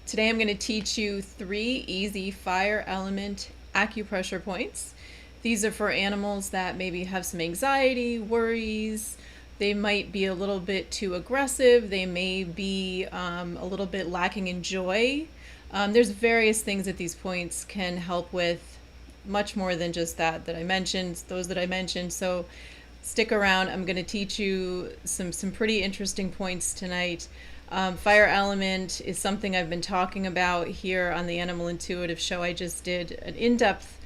Today I'm going to teach you 3 easy fire element acupressure points. These are for animals that maybe have some anxiety, worries. They might be a little bit too aggressive. They may be a little bit lacking in joy. There's various things that these points can help with, much more than just that I mentioned, those that I mentioned. So stick around. I'm going to teach you some pretty interesting points tonight. Fire element is something I've been talking about here on the Animal Intuitive show. I just did an in-depth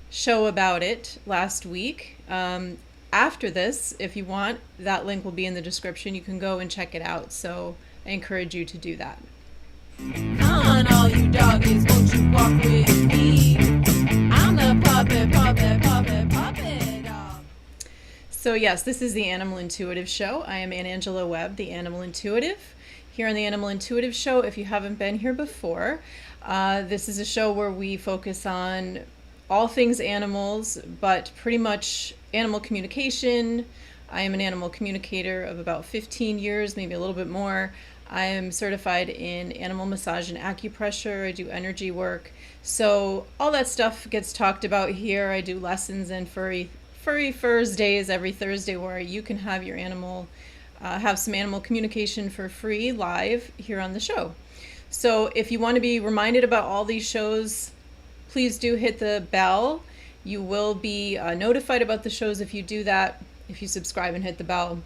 show about it last week. After this, if you want, that link will be in the description. You can go and check it out. So I encourage you to do that. Come on, all you doggies, won't you walk with me? I'm the puppet dog. So yes, this is the Animal Intuitive show. I am Ann Angela Webb, the Animal Intuitive. Here on the Animal Intuitive show, if you haven't been here before, this is a show where we focus on all things animals, but pretty much animal communication. I am an animal communicator of about 15 years, maybe a little bit more. I am certified in animal massage and acupressure. I do energy work. So all that stuff gets talked about here. I do lessons and furry Thursdays every Thursday where you can have your animal, have some animal communication for free live here on the show. So if you want to be reminded about all these shows, please do hit the bell. You will be notified about the shows if you do that, if you subscribe and hit the bell.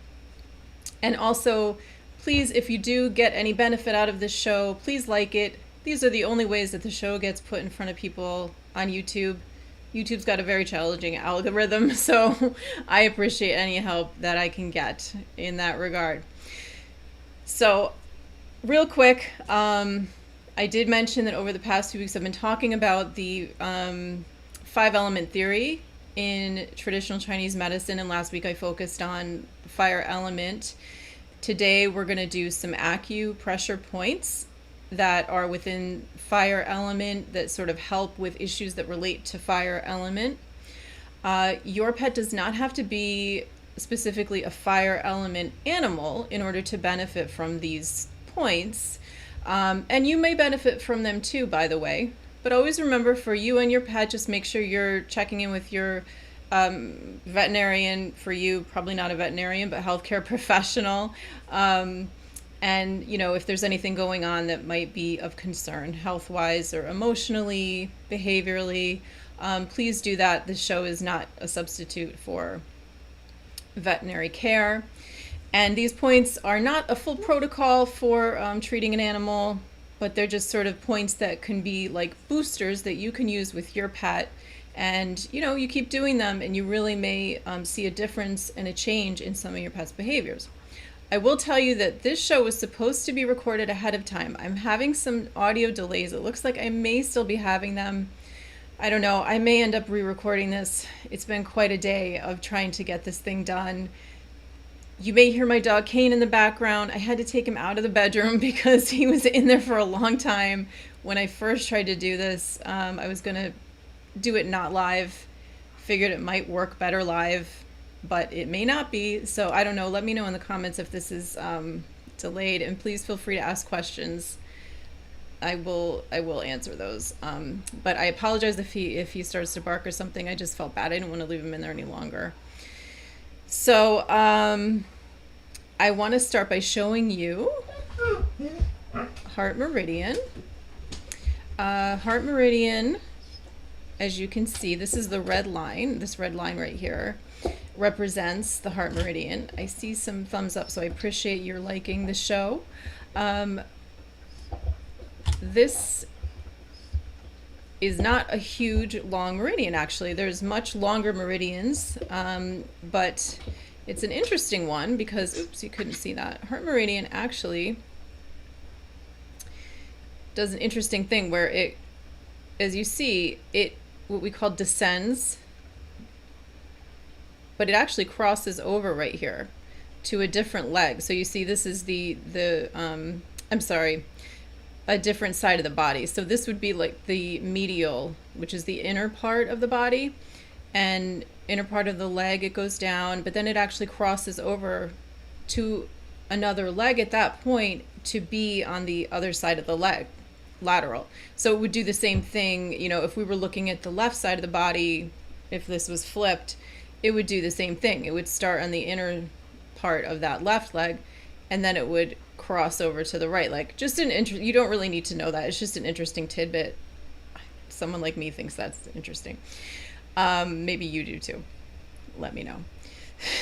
And also, please, if you do get any benefit out of this show, please like it. These are the only ways that the show gets put in front of people on YouTube. YouTube's got a very challenging algorithm, so I appreciate any help that I can get in that regard. So, real quick, I did mention that over the past few weeks I've been talking about the 5-element theory in traditional Chinese medicine, and last week I focused on the fire element. Today we're going to do some acupressure points that are within fire element that sort of help with issues that relate to fire element. Your pet does not have to be specifically a fire element animal in order to benefit from these points. And you may benefit from them too, by the way. But always remember, for you and your pet, just make sure you're checking in with your veterinarian. For you, probably not a veterinarian, but healthcare professional. And, you know, if there's anything going on that might be of concern, health-wise or emotionally, behaviorally, please do that. This show is not a substitute for veterinary care. And these points are not a full protocol for treating an animal, but they're just sort of points that can be like boosters that you can use with your pet. And, you know, you keep doing them and you really may see a difference and a change in some of your pet's behaviors. I will tell you that this show was supposed to be recorded ahead of time. I'm having some audio delays. It looks like I may still be having them. I don't know. I may end up re-recording this. It's been quite a day of trying to get this thing done. You may hear my dog Kane in the background. I had to take him out of the bedroom because he was in there for a long time. When I first tried to do this, I was going to do it not live. Figured it might work better live, but it may not be. So I don't know. Let me know in the comments if this is delayed, and please feel free to ask questions. I will answer those. But I apologize if he starts to bark or something. I just felt bad. I didn't want to leave him in there any longer. So I want to start by showing you Heart Meridian. Heart Meridian, as you can see, this is the red line. This red line right here represents the Heart Meridian. I see some thumbs up, so I appreciate your liking the show. This is not a huge long meridian, actually. There's much longer meridians, but it's an interesting one because, oops, you couldn't see that. Heart Meridian actually does an interesting thing where it, as you see, it what we call descends, but it actually crosses over right here to a different leg. So you see this is a different side of the body. So this would be like the medial, which is the inner part of the body, and inner part of the leg, it goes down, but then it actually crosses over to another leg at that point to be on the other side of the leg. lateral. So it would do the same thing, you know, if we were looking at the left side of the body, if this was flipped, it would do the same thing. It would start on the inner part of that left leg, and then it would cross over to the right leg. Just an you don't really need to know that. It's just an interesting tidbit. Someone like me thinks that's interesting. Maybe you do too. Let me know.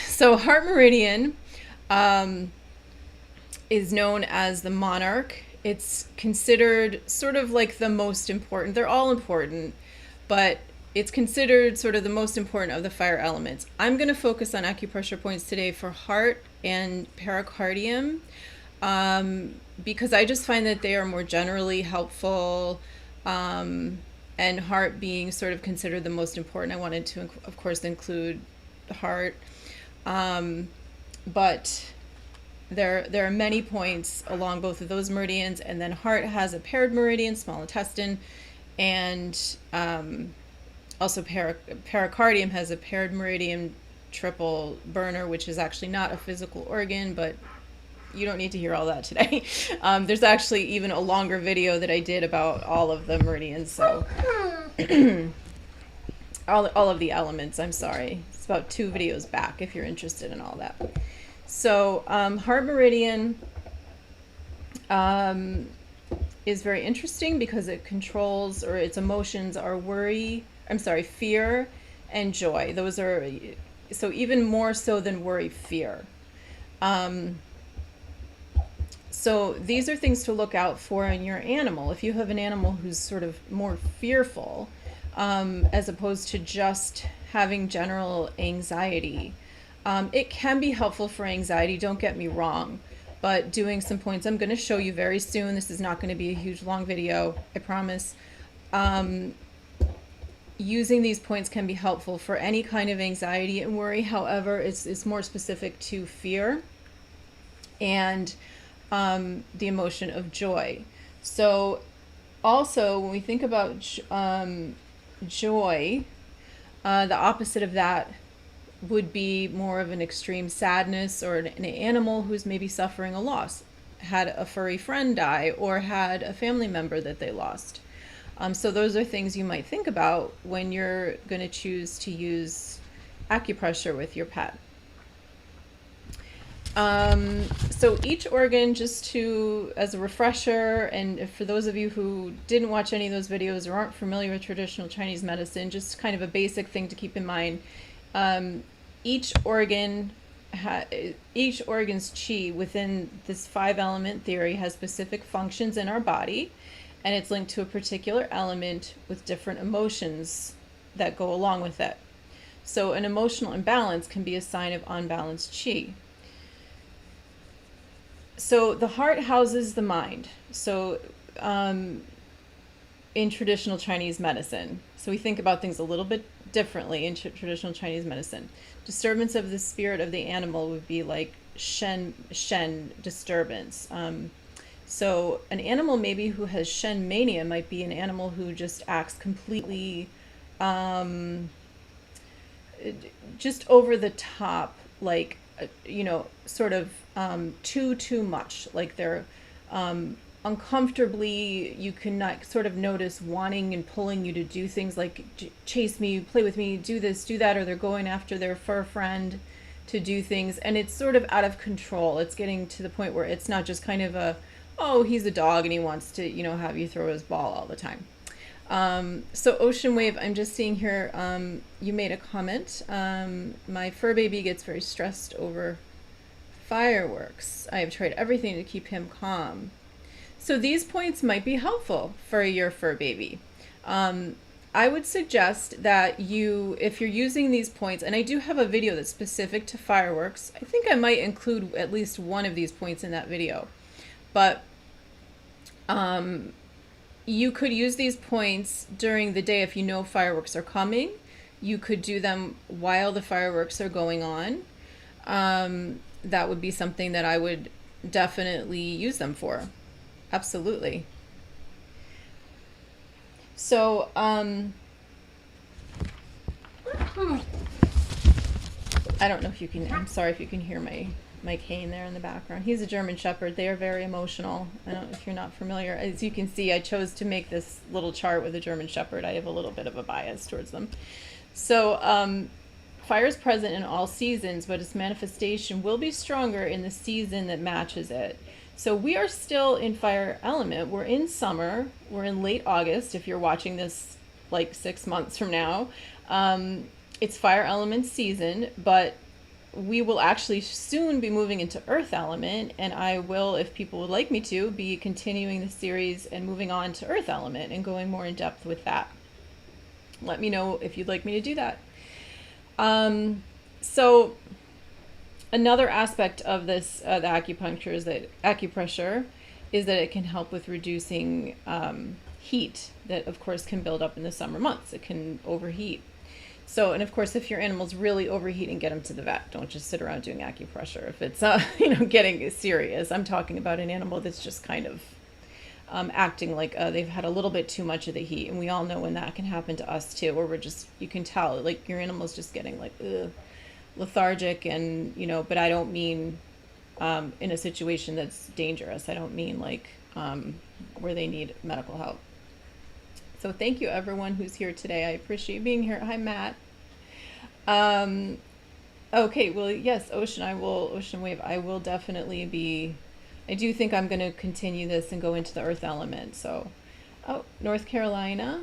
So heart meridian is known as the monarch. It's considered sort of like the most important. They're all important, but it's considered sort of the most important of the fire elements. I'm going to focus on acupressure points today for heart and pericardium, because I just find that they are more generally helpful, and heart being sort of considered the most important. I wanted to, of course, include the heart, but there are many points along both of those meridians, and then heart has a paired meridian, small intestine, and also pericardium has a paired meridian, triple burner, which is actually not a physical organ, but you don't need to hear all that today. There's actually even a longer video that I did about all of the meridians, so all of the elements, I'm sorry. It's about 2 videos back if you're interested in all that. So heart meridian is very interesting because it controls, or its emotions are fear and joy. Those are, so even more so than worry, fear. So these are things to look out for in your animal. If you have an animal who's sort of more fearful, as opposed to just having general anxiety, it can be helpful for anxiety, don't get me wrong, but doing some points I'm going to show you very soon. This is not going to be a huge long video, I promise. Using these points can be helpful for any kind of anxiety and worry. However, it's more specific to fear and the emotion of joy. So also when we think about joy, the opposite of that would be more of an extreme sadness, or an animal who's maybe suffering a loss, had a furry friend die, or had a family member that they lost. So those are things you might think about when you're going to choose to use acupressure with your pet. So each organ, just to, as a refresher, and for those of you who didn't watch any of those videos or aren't familiar with traditional Chinese medicine, just kind of a basic thing to keep in mind. Each organ's chi within this 5-element theory has specific functions in our body, and it's linked to a particular element with different emotions that go along with it. So an emotional imbalance can be a sign of unbalanced chi. So the heart houses the mind. So in traditional Chinese medicine, so we think about things a little bit differently in traditional Chinese medicine. Disturbance of the spirit of the animal would be like shen disturbance. So an animal maybe who has shen mania might be an animal who just acts completely just over the top, like, sort of too much, like they're uncomfortably, you can sort of notice wanting and pulling you to do things like chase me, play with me, do this, do that, or they're going after their fur friend to do things, and it's sort of out of control. It's getting to the point where it's not just kind of a, oh, he's a dog and he wants to, have you throw his ball all the time. So Ocean Wave, I'm just seeing here, you made a comment. My fur baby gets very stressed over fireworks. I have tried everything to keep him calm. So these points might be helpful for your fur baby. I would suggest that if you're using these points, and I do have a video that's specific to fireworks. I think I might include at least one of these points in that video. But you could use these points during the day if you know fireworks are coming. You could do them while the fireworks are going on. That would be something that I would definitely use them for. Absolutely. So, I don't know if you can, I'm sorry if you can hear my my cane there in the background. He's a German Shepherd. They are very emotional. I don't know if you're not familiar. As you can see, I chose to make this little chart with a German Shepherd. I have a little bit of a bias towards them. So fire is present in all seasons, but its manifestation will be stronger in the season that matches it. So we are still in fire element. We're in summer. We're in late August. If you're watching this like 6 months from now, it's fire element season, but we will actually soon be moving into earth element, and I will, if people would like me to, be continuing the series and moving on to earth element and going more in depth with that. Let me know if you'd like me to do that. So another aspect of this, the acupuncture, is that acupressure is that it can help with reducing heat that of course can build up in the summer months. It can overheat. So, and of course, if your animal's really overheating, get them to the vet. Don't just sit around doing acupressure. If it's, getting serious, I'm talking about an animal that's just kind of acting like they've had a little bit too much of the heat. And we all know when that can happen to us too, where we're just, you can tell, like your animal's just getting like lethargic and, but I don't mean in a situation that's dangerous. I don't mean like where they need medical help. So thank you everyone who's here today. I appreciate being here. Hi, Matt. Okay, well, yes, Ocean Wave, I will definitely be, I do think I'm going to continue this and go into the earth element. So, North Carolina,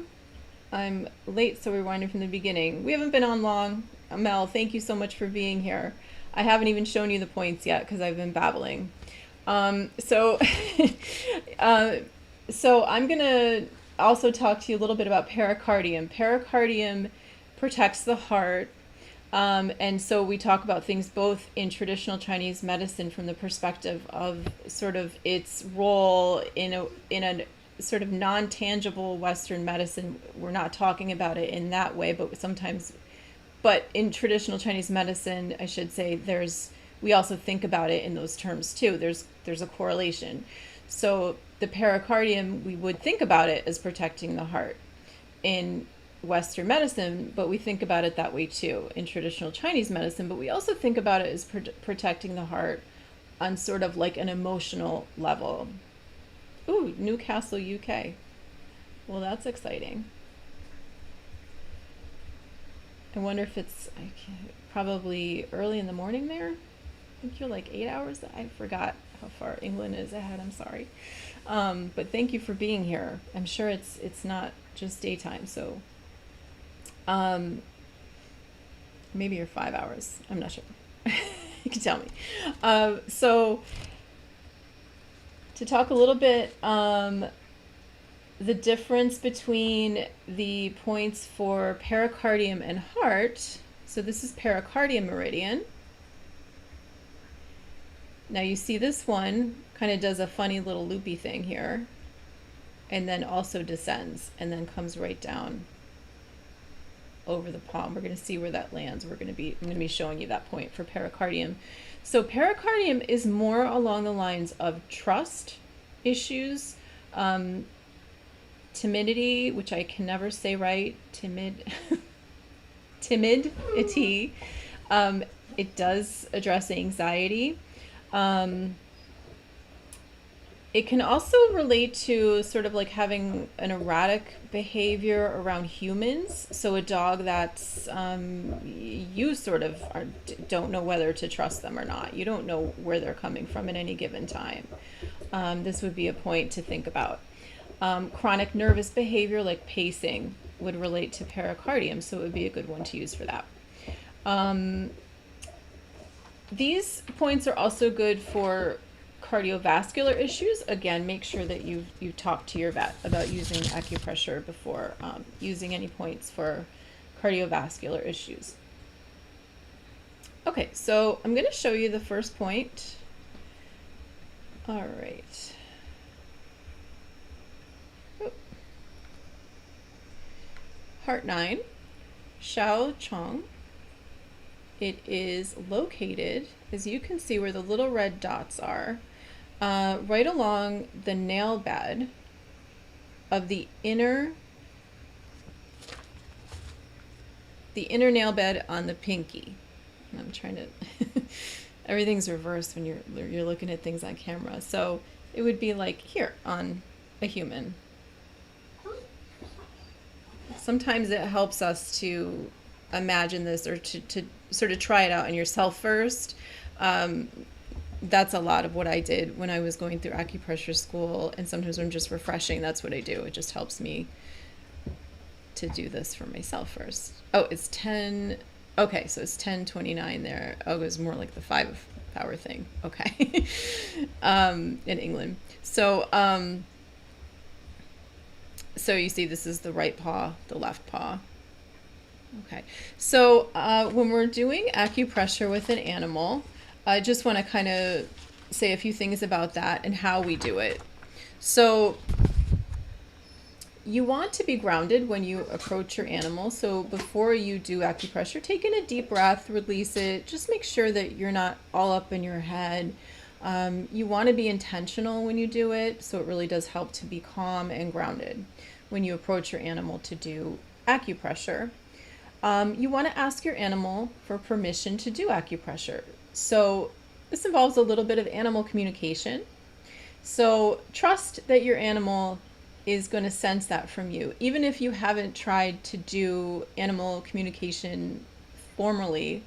I'm late, so we're winding from the beginning. We haven't been on long. Mel, thank you so much for being here. I haven't even shown you the points yet because I've been babbling. So I'm going to also talk to you a little bit about pericardium. Pericardium protects the heart. And so we talk about things both in traditional Chinese medicine from the perspective of sort of its role in a sort of non-tangible Western medicine. We're not talking about it in that way, but in traditional Chinese medicine, I should say, we also think about it in those terms too. There's a correlation. So the pericardium, we would think about it as protecting the heart in Western medicine, but we think about it that way too in traditional Chinese medicine, but we also think about it as protecting the heart on sort of like an emotional level. Ooh, Newcastle, UK. Well, that's exciting. I wonder if it's probably early in the morning there. I think you're like 8 hours. I forgot how far England is ahead. I'm sorry. But thank you for being here. I'm sure it's not just daytime, so maybe you're 5 hours. I'm not sure. You can tell me. So to talk a little bit, the difference between the points for pericardium and heart. So this is pericardium meridian. Now you see this one kind of does a funny little loopy thing here, and then also descends and then comes right down over the palm. We're going to see where that lands. I'm going to be showing you that point for pericardium. So pericardium is more along the lines of trust issues, timidity, which I can never say right, timidity. It does address anxiety. It can also relate to sort of like having an erratic behavior around humans. So a dog that's, you sort of don't know whether to trust them or not. You don't know where they're coming from at any given time. This would be a point to think about. Chronic nervous behavior like pacing would relate to pericardium, so it would be a good one to use for that. These points are also good for cardiovascular issues. Again, make sure that you talk to your vet about using acupressure before using any points for cardiovascular issues. Okay, so I'm going to show you the first point. All right. Heart 9, Shao Chong. It is located, as you can see where the little red dots are, right along the nail bed of the inner nail bed on the pinky. And I'm trying to, everything's reversed when you're looking at things on camera. So it would be like here on a human. Sometimes it helps us to imagine this or to sort of try it out on yourself first. That's a lot of what I did when I was going through acupressure school, and sometimes when I'm just refreshing, that's what I do. It just helps me to do this for myself first. Oh, it's 10. Okay, so it's 10:29 there. Oh, it was more like the 5-hour thing. Okay. In England. So so you see this is the right paw, the left paw. Okay. So when we're doing acupressure with an animal, I just want to kind of say a few things about that and how we do it. So you want to be grounded when you approach your animal. So before you do acupressure, take in a deep breath, release it. Just make sure that you're not all up in your head. You want to be intentional when you do it. So it really does help to be calm and grounded when you approach your animal to do acupressure. You want to ask your animal for permission to do acupressure. So this involves a little bit of animal communication. So trust that your animal is going to sense that from you. Even if you haven't tried to do animal communication formally,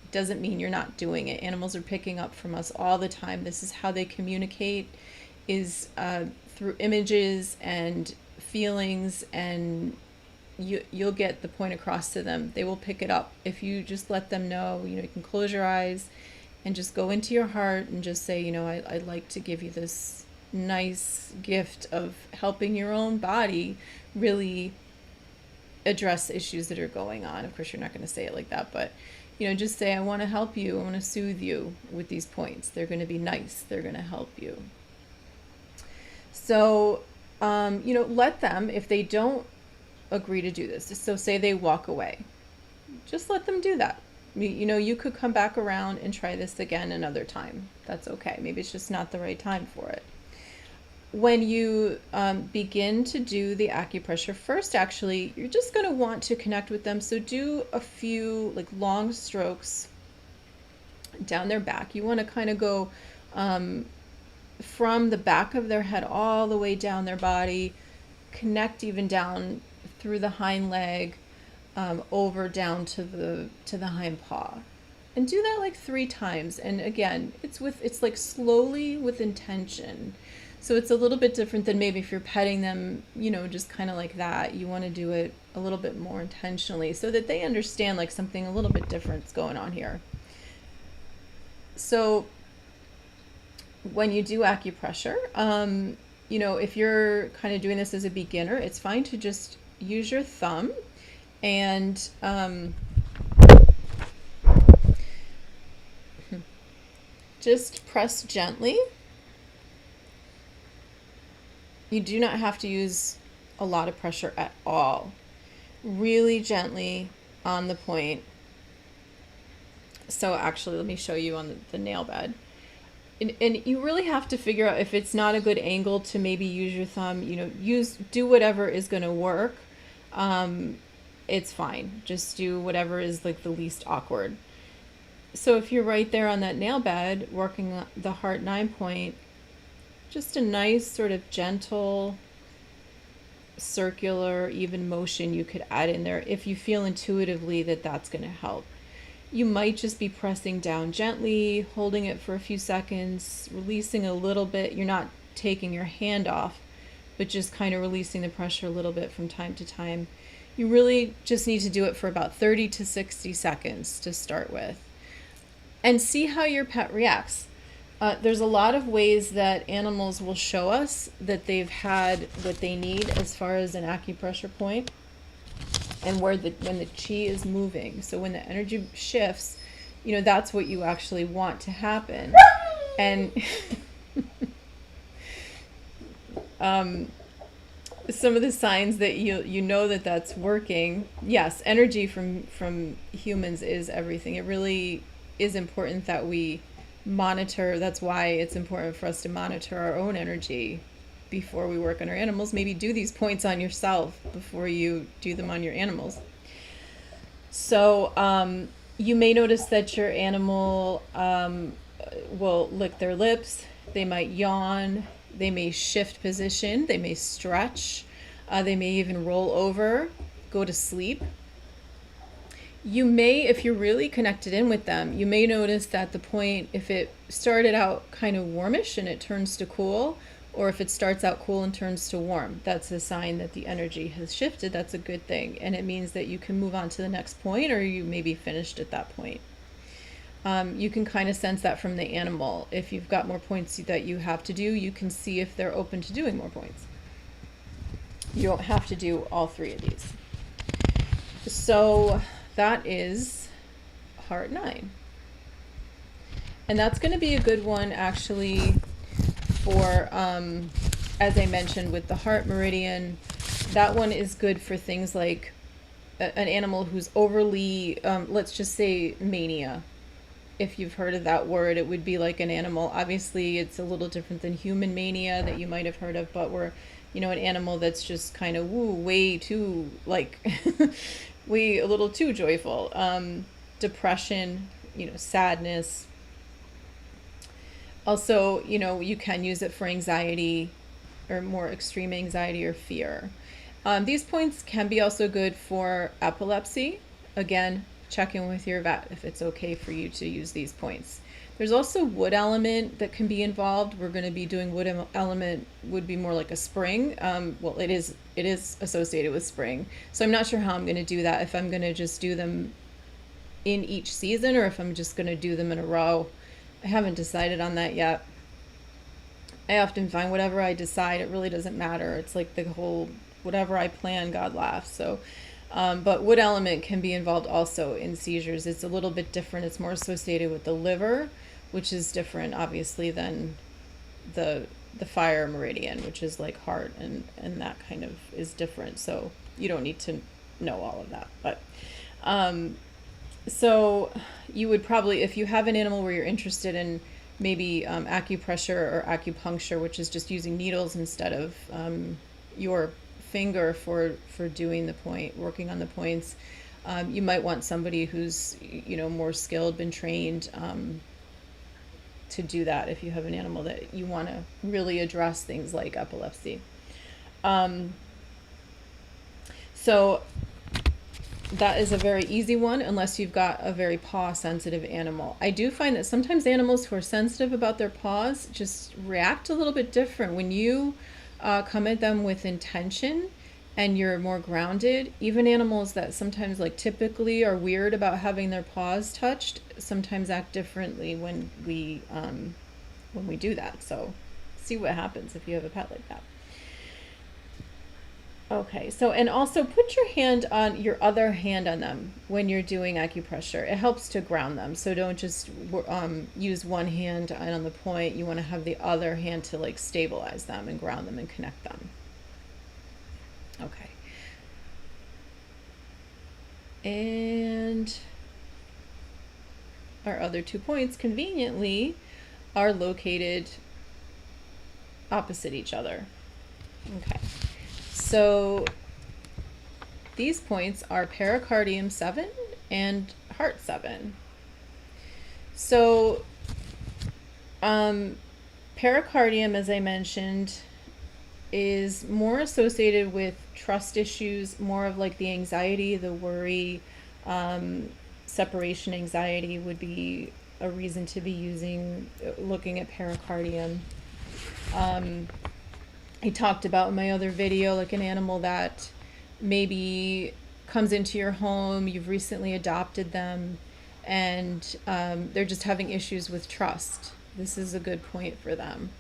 it doesn't mean you're not doing it. Animals are picking up from us all the time. This is how they communicate, is through images and feelings, and you'll get the point across to them. They will pick it up if you just let them know. You can close your eyes and just go into your heart and just say, I'd like to give you this nice gift of helping your own body really address issues that are going on. Of course, you're not going to say it like that, but just say, I want to help you. I want to soothe you with these points. They're going to be nice. They're going to help you. So, let them, if they don't agree to do this, so say they walk away, just let them do that. You could come back around and try this again another time. That's okay. Maybe it's just not the right time for it. When you begin to do the acupressure first, actually, you're just going to want to connect with them. So do a few long strokes down their back. You want to kind of go from the back of their head all the way down their body, connect even down through the hind leg, over down to the hind paw, and do that 3 times. And again, it's slowly with intention. So it's a little bit different than maybe if you're petting them, just kind of like that. You want to do it a little bit more intentionally so that they understand something a little bit different's going on here. So when you do acupressure, if you're kind of doing this as a beginner, it's fine to just use your thumb and just press gently. You do not have to use a lot of pressure at all. Really gently on the point. So actually, let me show you on the nail bed. And you really have to figure out if it's not a good angle to maybe use your thumb. Do whatever is going to work. It's fine. Just do whatever is the least awkward. So if you're right there on that nail bed, working the heart 9 point, just a nice sort of gentle, circular, even motion you could add in there if you feel intuitively that that's going to help. You might just be pressing down gently, holding it for a few seconds, releasing a little bit. You're not taking your hand off, but just kind of releasing the pressure a little bit from time to time. You really just need to do it for about 30 to 60 seconds to start with. And see how your pet reacts. There's a lot of ways that animals will show us that they've had what they need as far as an acupressure point, and when the chi is moving. So when the energy shifts, that's what you actually want to happen. And some of the signs that you know that that's working. Yes, energy from humans is everything. It really is important that we monitor. That's why it's important for us to monitor our own energy before we work on our animals. Maybe do these points on yourself before you do them on your animals. So you may notice that your animal will lick their lips, they might yawn, they may shift position, they may stretch, they may even roll over, go to sleep. You may, if you're really connected in with them, you may notice that the point, if it started out kind of warmish and it turns to cool, or if it starts out cool and turns to warm, that's a sign that the energy has shifted. That's a good thing. And it means that you can move on to the next point, or you may be finished at that point. You can kind of sense that from the animal. If you've got more points that you have to do, you can see if they're open to doing more points. You don't have to do all 3 of these. So that is heart 9. And that's going to be a good one actually for, as I mentioned with the heart meridian, that one is good for things like an animal who's overly, let's just say mania. If you've heard of that word, it would be like an animal. Obviously, it's a little different than human mania that you might have heard of, but we're, an animal that's just kind of way too, like, way a little too joyful. Depression, sadness. Also, you can use it for anxiety or more extreme anxiety or fear. These points can be also good for epilepsy. Again, check in with your vet if it's okay for you to use these points. There's also wood element that can be involved. We're going to be doing wood element would be more like a spring. Well, it is associated with spring. So I'm not sure how I'm going to do that. If I'm going to just do them in each season or if I'm just going to do them in a row. I haven't decided on that yet. I often find whatever I decide, it really doesn't matter. It's like the whole, whatever I plan, God laughs. So, but wood element can be involved also in seizures. It's a little bit different. It's more associated with the liver, which is different, obviously, than the fire meridian, which is like heart, and that kind of is different. So you don't need to know all of that. But so you would probably, if you have an animal where you're interested in maybe acupressure or acupuncture, which is just using needles instead of your finger for doing the point, working on the points, you might want somebody who's more skilled, been trained to do that if you have an animal that you want to really address things like epilepsy. So that is a very easy one unless you've got a very paw sensitive animal. I do find that sometimes animals who are sensitive about their paws just react a little bit different. When you come at them with intention and you're more grounded, even animals that sometimes like typically are weird about having their paws touched sometimes act differently when we do that. So see what happens if you have a pet like that. Okay, so, and also put your hand on your other hand on them when you're doing acupressure. It helps to ground them. So don't just use one hand on the point. You want to have the other hand to like stabilize them and ground them and connect them. Okay. And our other 2 points conveniently are located opposite each other. Okay. So these points are pericardium 7 and heart 7. So pericardium, as I mentioned, is more associated with trust issues, more of like the anxiety, the worry, separation anxiety would be a reason to be looking at pericardium. I talked about in my other video, like an animal that maybe comes into your home, you've recently adopted them, and they're just having issues with trust. This is a good point for them.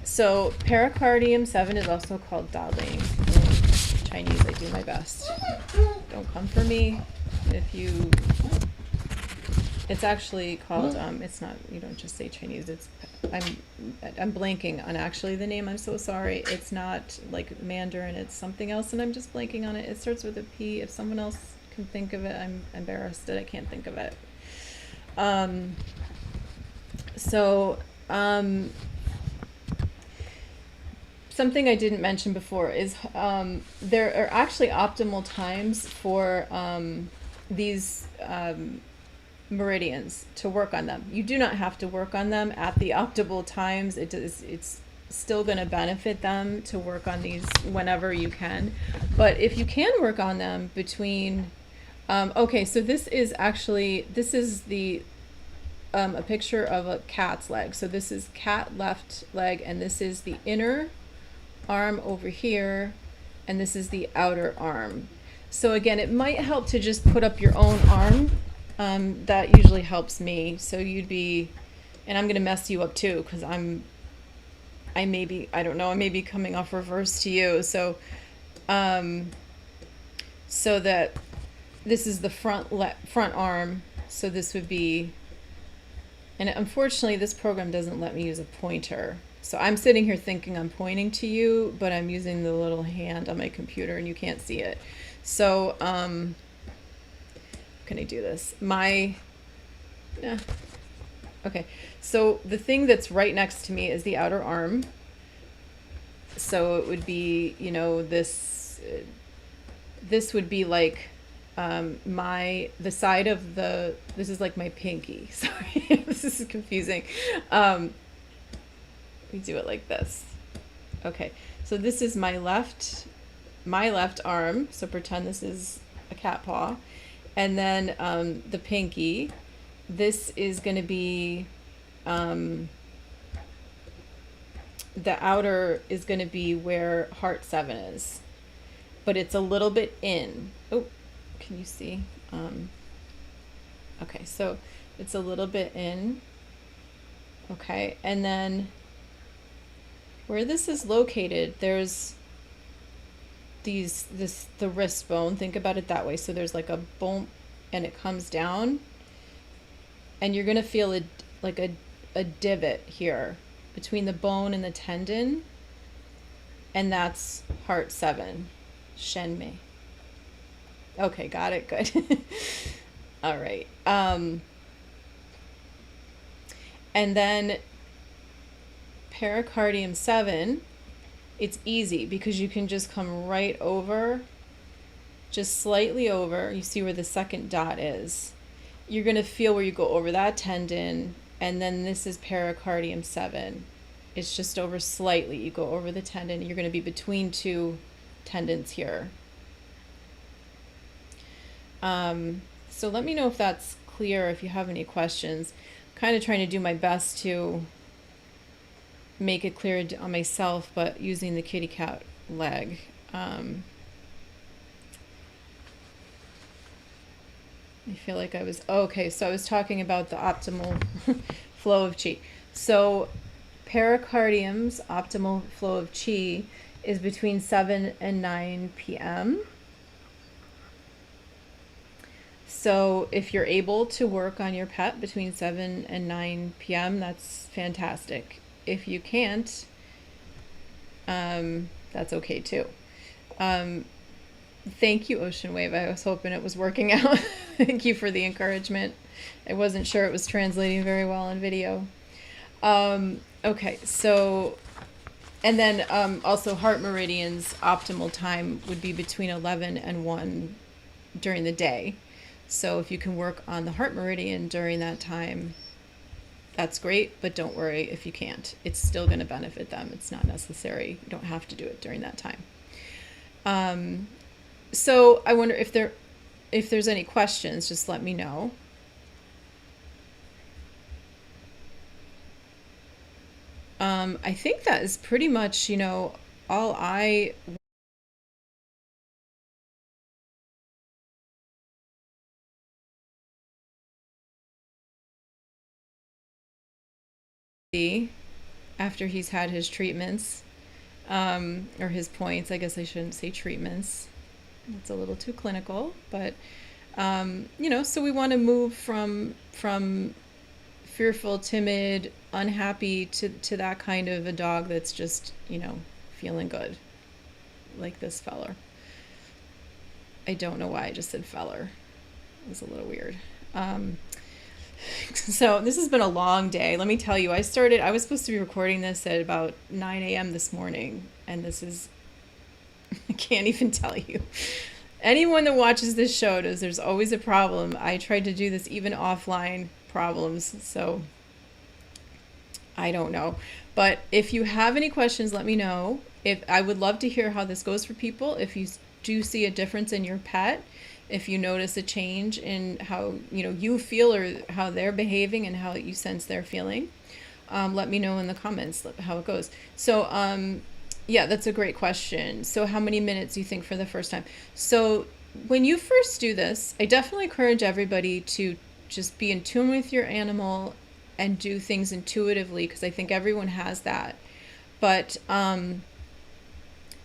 So pericardium 7 is also called daling. In Chinese, I do my best. Don't come for me if you... It's actually called, it's not, you don't just say Chinese, I'm blanking on actually the name, I'm so sorry. It's not like Mandarin, it's something else, and I'm just blanking on it. It starts with a P. If someone else can think of it, I'm embarrassed that I can't think of it. Something I didn't mention before is there are actually optimal times for these meridians to work on them. You do not have to work on them at the optimal times. It's still going to benefit them to work on these whenever you can. But if you can work on them between, okay, so this is the a picture of a cat's leg. So this is cat left leg, and this is the inner arm over here, and this is the outer arm. So again, it might help to just put up your own arm. That usually helps me. So you'd be, and I'm gonna mess you up too, because I may be coming off reverse to you. So, so that this is the front arm. So this would be, and unfortunately this program doesn't let me use a pointer. So I'm sitting here thinking I'm pointing to you, but I'm using the little hand on my computer and you can't see it. So, can I do this? Okay. So the thing that's right next to me is the outer arm. So it would be, you know, this would be like, the side of this is like my pinky. Sorry, this is confusing. We do it like this. Okay, so this is my left arm. So pretend this is a cat paw, and then the pinky. This is going to be the outer is going to be where heart 7 is, but it's a little bit in. Oh, can you see? Okay, so it's a little bit in. Okay, and then where this is located, there's the wrist bone. Think about it that way. So there's like a bone, and it comes down, and you're gonna feel a divot here between the bone and the tendon, and that's heart 7, Shenmei. Okay, got it. Good. All right. And then Pericardium 7, it's easy because you can just come right over, just slightly over. You see where the second dot is. You're going to feel where you go over that tendon, and then this is Pericardium 7. It's just over slightly. You go over the tendon. You're going to be between two tendons here. So let me know if that's clear, if you have any questions. I'm kind of trying to do my best to make it clear on myself, but using the kitty cat leg. I feel like I was, okay, so I was talking about the optimal flow of chi. So pericardium's optimal flow of chi is between 7 and 9 p.m. So if you're able to work on your pet between 7 and 9 p.m., that's fantastic. If you can't, that's okay too. Thank you, Ocean Wave. I was hoping it was working out. Thank you for the encouragement. I wasn't sure it was translating very well on video. Okay, so, and then also heart meridian's optimal time would be between 11 and 1 during the day. So if you can work on the heart meridian during that time, that's great, but don't worry if you can't. It's still going to benefit them. It's not necessary. You don't have to do it during that time. So I wonder if there's any questions, just let me know. I think that is pretty much, all I see after he's had his treatments, or his points. I guess I shouldn't say treatments. It's a little too clinical, but so we want to move from fearful, timid, unhappy to that kind of a dog that's just, feeling good, like this feller. I don't know why I just said feller. It was a little weird. So this has been a long day. Let me tell you, I was supposed to be recording this at about 9 a.m. this morning, and this is, I can't even tell you. anyone that watches this show knows there's always a problem. I tried to do this even offline problems, so I don't know. But if you have any questions, let me know. If I would love to hear how this goes for people. If you do see a difference in your pet, if you notice a change in how you feel or how they're behaving and how you sense they're feeling, let me know in the comments how it goes. So yeah, that's a great question. So how many minutes do you think for the first time? So when you first do this, I definitely encourage everybody to just be in tune with your animal and do things intuitively, because I think everyone has that. But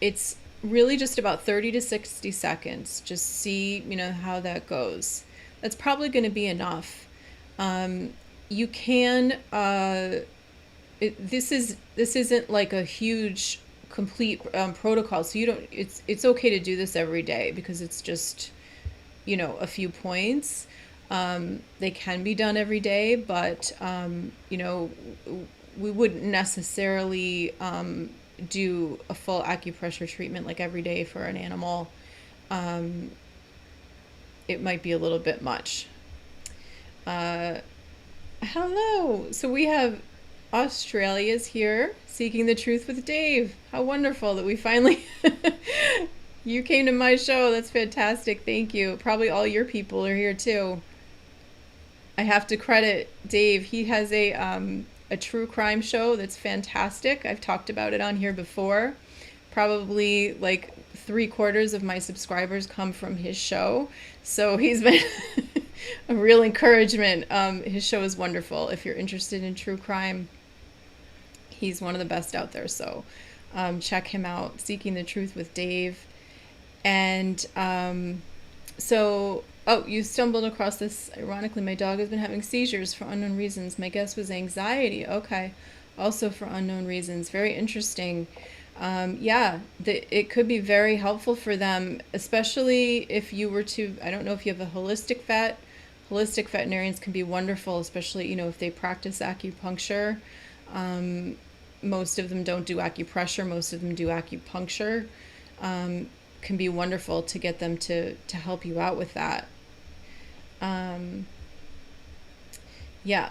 it's really just about 30 to 60 seconds. Just see, how that goes. That's probably going to be enough. You can, this isn't like a huge complete protocol. So it's okay to do this every day, because it's just, a few points. They can be done every day, but, we wouldn't necessarily do a full acupressure treatment like every day for an animal. It might be a little bit much. Hello. So we have Australia's here, Seeking the Truth with Dave. How wonderful that we finally... You came to my show. That's fantastic. Thank you. Probably all your people are here too. I have to credit Dave. He has a true crime show that's fantastic. I've talked about it on here before. Probably like 3/4 of my subscribers come from his show. So he's been a real encouragement. His show is wonderful. If you're interested in true crime, he's one of the best out there. So check him out, Seeking the Truth with Dave. And you stumbled across this. Ironically, my dog has been having seizures for unknown reasons. My guess was anxiety. Okay. Also for unknown reasons. Very interesting. It could be very helpful for them, especially if you were to, I don't know if you have a holistic vet. Holistic veterinarians can be wonderful, especially, if they practice acupuncture. Most of them don't do acupressure. Most of them do acupuncture. Can be wonderful to get them to help you out with that.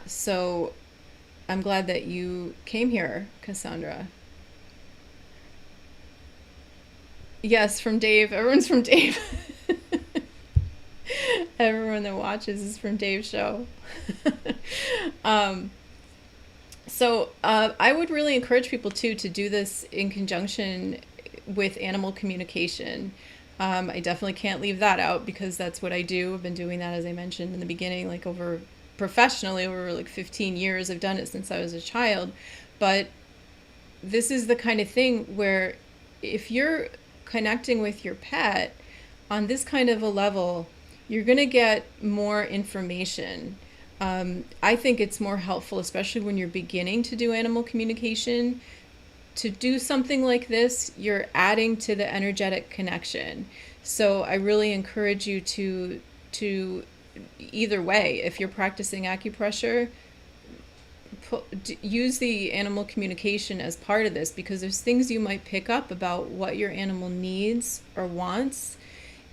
So I'm glad that you came here, Cassandra. Yes, from Dave. Everyone's from Dave. Everyone that watches is from Dave's show. I would really encourage people too to do this in conjunction with animal communication. I definitely can't leave that out, because that's what I do. I've been doing that, as I mentioned in the beginning, professionally over 15 years. I've done it since I was a child. But this is the kind of thing where if you're connecting with your pet on this kind of a level, you're going to get more information. I think it's more helpful, especially when you're beginning to do animal communication. To do something like this, you're adding to the energetic connection. So I really encourage you to either way, if you're practicing acupressure, use the animal communication as part of this, because there's things you might pick up about what your animal needs or wants,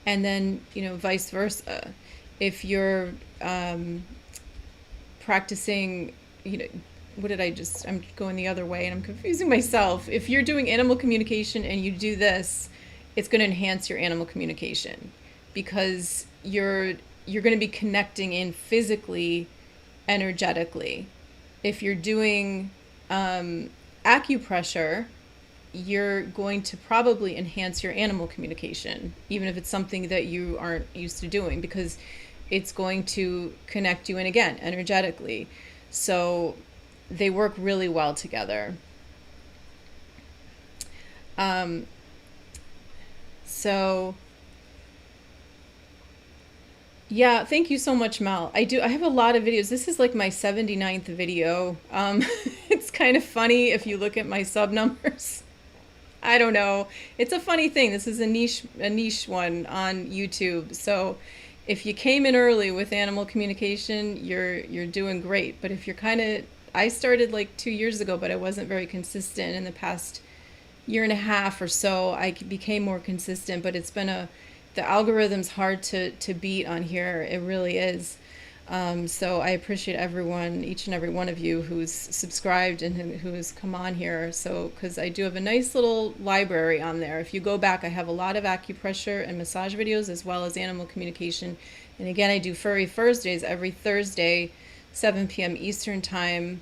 and then vice versa. If you're practicing, I'm going the other way and I'm confusing myself. If you're doing animal communication and you do this, it's going to enhance your animal communication, because you're going to be connecting in physically, energetically. If you're doing acupressure, you're going to probably enhance your animal communication, even if it's something that you aren't used to doing, because it's going to connect you in again energetically. So they work really well together. Yeah, thank you so much, Mel. I have a lot of videos. This is like my 79th video. It's kind of funny if you look at my sub numbers. I don't know. It's a funny thing. This is a niche one on YouTube. So if you came in early with animal communication, you're doing great. But if you're I started 2 years ago, but I wasn't very consistent. In the past year and a half or so, I became more consistent, but it's been the algorithm's hard to beat on here. It really is. So I appreciate everyone, each and every one of you who's subscribed and who's come on here. So, because I do have a nice little library on there. If you go back, I have a lot of acupressure and massage videos as well as animal communication. And again, I do Furry Thursdays every Thursday, 7 p.m. Eastern time.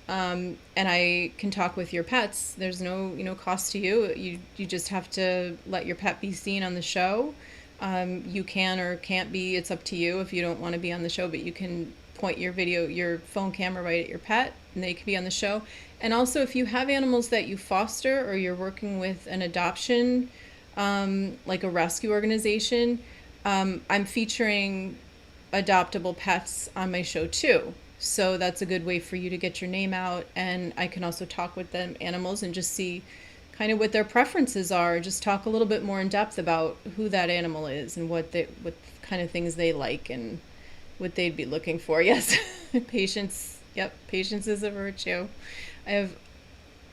And I can talk with your pets. There's no, cost to you. You just have to let your pet be seen on the show. You can or can't be, it's up to you if you don't want to be on the show, but you can point your phone camera right at your pet and they can be on the show. And also if you have animals that you foster or you're working with an adoption, like a rescue organization, I'm featuring adoptable pets on my show too. So that's a good way for you to get your name out. And I can also talk with them animals and just see kind of what their preferences are. Just talk a little bit more in depth about who that animal is and what kind of things they like and what they'd be looking for. Yes, patience. Yep, patience is a virtue. I have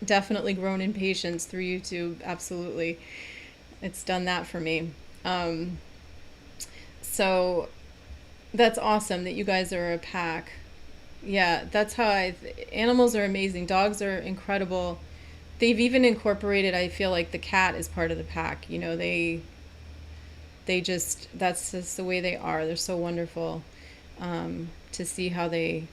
definitely grown in patience through YouTube. Absolutely, it's done that for me. So that's awesome that you guys are a pack. Yeah, that's how animals are amazing. Dogs are incredible. They've even incorporated, I feel like the cat is part of the pack. They just, that's just the way they are. They're so wonderful to see how they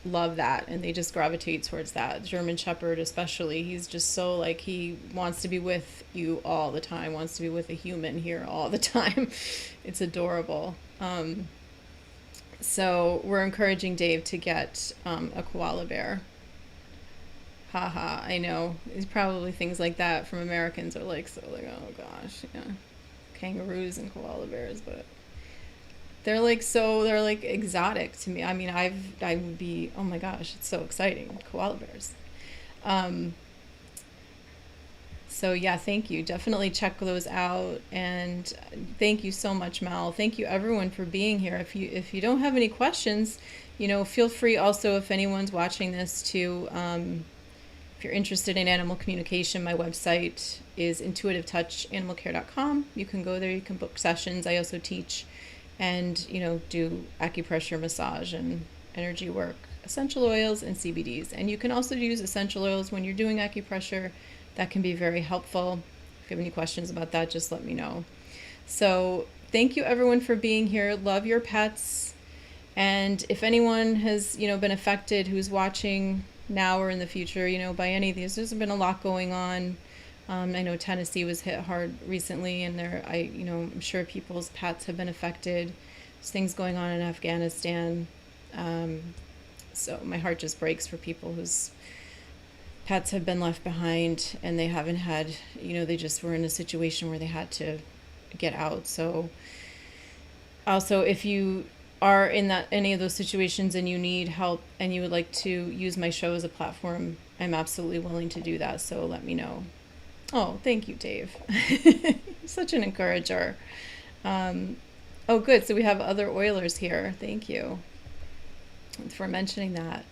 love that, and they just gravitate towards that. German Shepherd especially, he's just so like, he wants to be with you all the time, wants to be with a human here all the time. It's adorable. So we're encouraging Dave to get a koala bear. Haha, I know. It's probably things like that from Americans are like, so like, oh gosh, yeah, kangaroos and koala bears, but they're like exotic to me. I mean, I would be, oh my gosh, it's so exciting, koala bears. So yeah, thank you. Definitely check those out, and thank you so much, Mel. Thank you everyone for being here. If you don't have any questions, feel free also, if anyone's watching this, to if you're interested in animal communication, my website is intuitivetouchanimalcare.com. You can go there, you can book sessions. I also teach and, do acupressure, massage, and energy work, essential oils, and CBDs. And you can also use essential oils when you're doing acupressure. That can be very helpful. If you have any questions about that, just let me know. So thank you everyone for being here. Love your pets. And if anyone has, been affected who's watching now or in the future, by any of these, there's been a lot going on. I know Tennessee was hit hard recently, and I'm sure people's pets have been affected. There's things going on in Afghanistan. So my heart just breaks for people whose pets have been left behind and they haven't had, they just were in a situation where they had to get out. So also, if you are in any of those situations and you need help and you would like to use my show as a platform, I'm absolutely willing to do that. So let me know. Oh, thank you, Dave. Such an encourager. Oh, good. So we have other Oilers here. Thank you for mentioning that.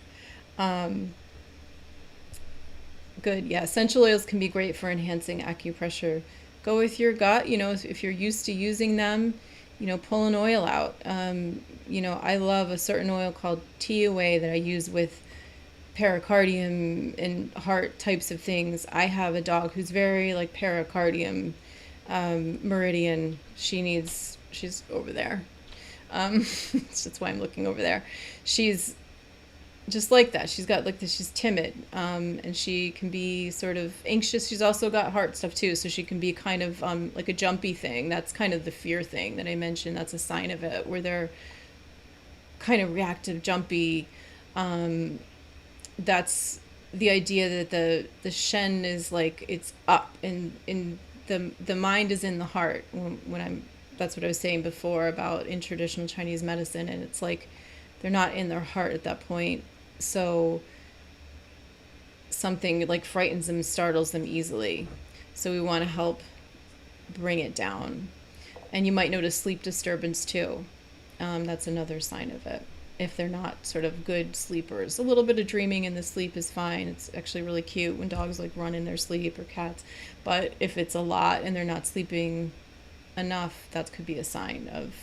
Good. Yeah. Essential oils can be great for enhancing acupressure. Go with your gut. If you're used to using them, pull an oil out. I love a certain oil called Tea Away that I use with pericardium and heart types of things. I have a dog who's very like pericardium, Meridian. She's over there. That's why I'm looking over there. She's just like that. She's got like this, she's timid, and she can be sort of anxious. She's also got heart stuff too, so she can be kind of like a jumpy thing. That's kind of the fear thing that I mentioned. That's a sign of it, where they're kind of reactive, jumpy. That's the idea that the Shen is like, it's up, and in the mind is in the heart. That's what I was saying before about in traditional Chinese medicine, and it's like they're not in their heart at that point. So something like frightens them, startles them easily. So we want to help bring it down. And you might notice sleep disturbance too. That's another sign of it. If they're not sort of good sleepers. A little bit of dreaming in the sleep is fine. It's actually really cute when dogs like run in their sleep, or cats. But if it's a lot and they're not sleeping enough, that could be a sign of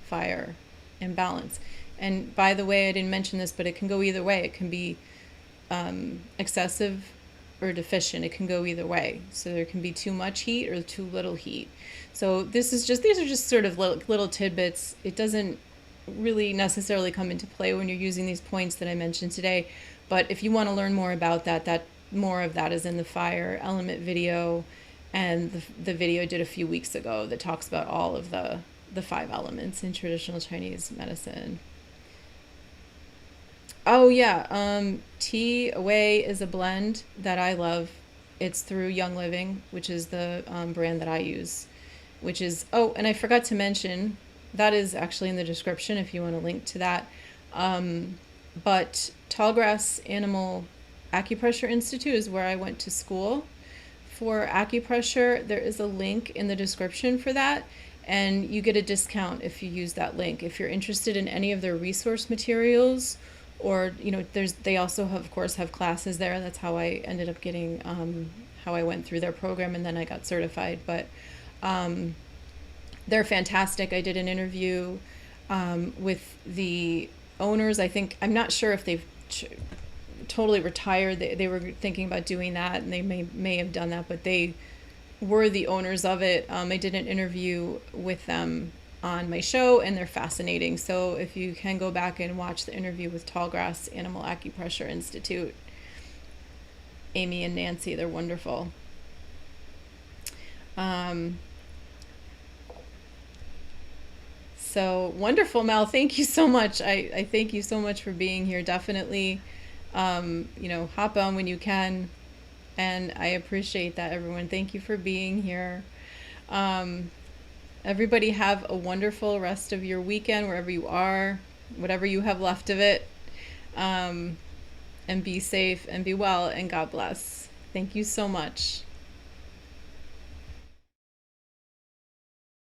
fire imbalance. And by the way, I didn't mention this, but it can go either way. It can be excessive or deficient. It can go either way. So there can be too much heat or too little heat. So these are just sort of little tidbits. It doesn't really necessarily come into play when you're using these points that I mentioned today. But if you want to learn more about that more of that is in the fire element video, and the video I did a few weeks ago that talks about all of the 5 elements in traditional Chinese medicine. Oh yeah, Tea Away is a blend that I love. It's through Young Living, which is the brand that I use. Which is, oh, and I forgot to mention, that is actually in the description if you want to link to that. But Tallgrass Animal Acupressure Institute is where I went to school for acupressure. There is a link in the description for that, and you get a discount if you use that link. If you're interested in any of their resource materials, or they also have, of course, have classes there. That's how I ended up getting how I went through their program, and then I got certified. But they're fantastic. I did an interview with the owners. I'm not sure if they've totally retired. They were thinking about doing that, and they may have done that, but they were the owners of it. I did an interview with them on my show, and they're fascinating. So if you can go back and watch the interview with Tallgrass Animal Acupressure Institute, Amy and Nancy, they're wonderful. So wonderful, Mel. Thank you so much. I thank you so much for being here. Definitely, hop on when you can. And I appreciate that, everyone. Thank you for being here. Everybody have a wonderful rest of your weekend, wherever you are, whatever you have left of it. And be safe and be well, and God bless. Thank you so much.